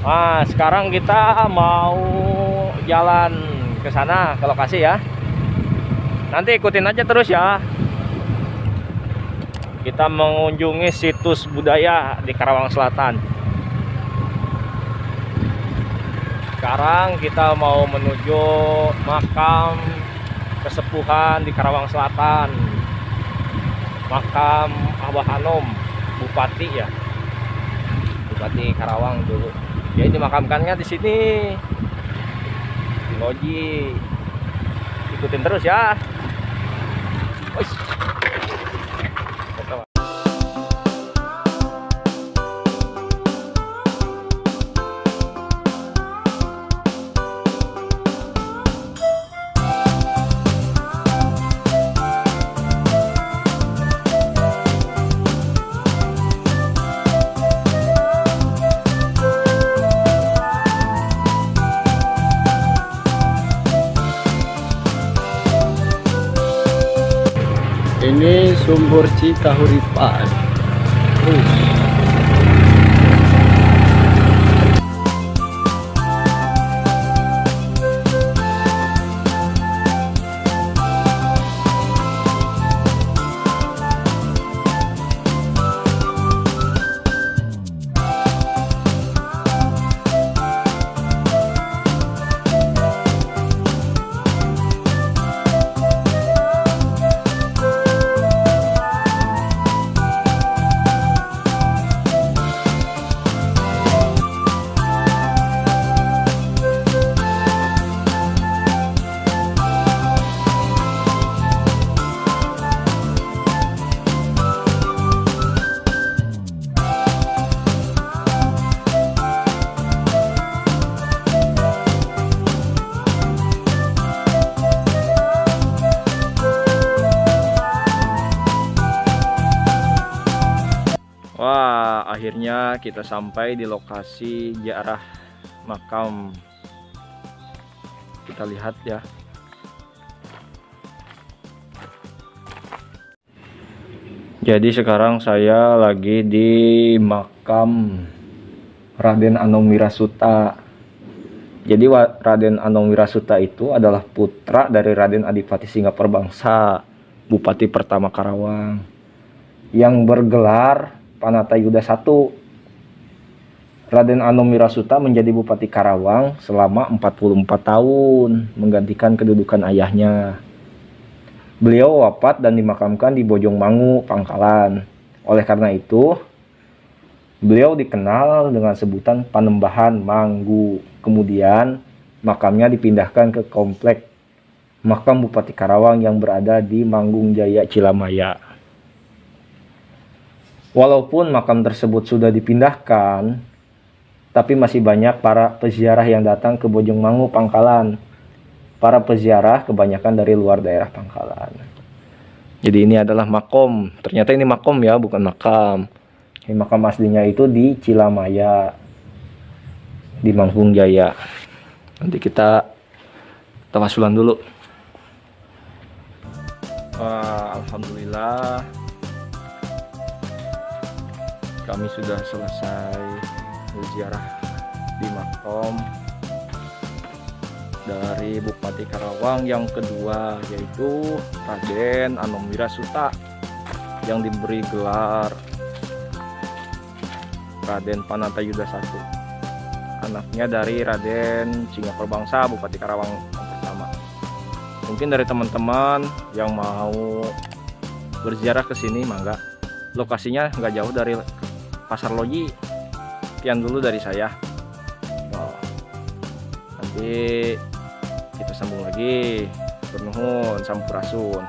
Nah, sekarang kita mau jalan ke sana, ke lokasi ya. Nanti ikutin aja terus ya. Kita mengunjungi situs budaya di Karawang Selatan. Sekarang kita mau menuju makam kesepuhan di Karawang Selatan. Makam Abah Hanom, Bupati ya. Bupati Karawang dulu. Dia dimakamkannya di sini. Di Loji. Ikutin terus ya. Uish. Ini sumber Cikahuripan. Wah, akhirnya kita sampai di lokasi ziarah makam. Kita lihat ya. Jadi sekarang saya lagi di makam Raden Anom Wirasuta. Jadi Raden Anom Wirasuta itu adalah putra dari Raden Adipati Singaperbangsa, Bupati pertama Karawang, yang bergelar Panatayuda I. Raden Anom Wirasuta menjadi Bupati Karawang selama 44 tahun, menggantikan kedudukan ayahnya. Beliau wafat dan dimakamkan di Bojongmangu, Pangkalan. Oleh karena itu, beliau dikenal dengan sebutan Panembahan Manggu. Kemudian, makamnya dipindahkan ke komplek makam Bupati Karawang yang berada di Manggung Jaya, Cilamaya. Walaupun makam tersebut sudah dipindahkan, tapi masih banyak para peziarah yang datang ke Bojongmangu, Pangkalan. Para peziarah kebanyakan dari luar daerah Pangkalan. Jadi ini adalah makom. Ternyata ini makom ya, bukan makam. Ini makam aslinya itu di Cilamaya, di Manggung Jaya. Nanti kita tawasulan dulu. Alhamdulillah, kami sudah selesai berziarah di makam dari Bupati Karawang yang kedua, yaitu Raden Anom Wirasuta, yang diberi gelar Raden Panatayuda I, anaknya dari Raden Singaperbangsa, Bupati Karawang yang pertama. Mungkin dari teman-teman yang mau berziarah ke sini, mangga. Lokasinya nggak jauh dari Pasar Loji. Sekian dulu dari saya. Nanti kita sambung lagi. Bernuhun, sampurasun.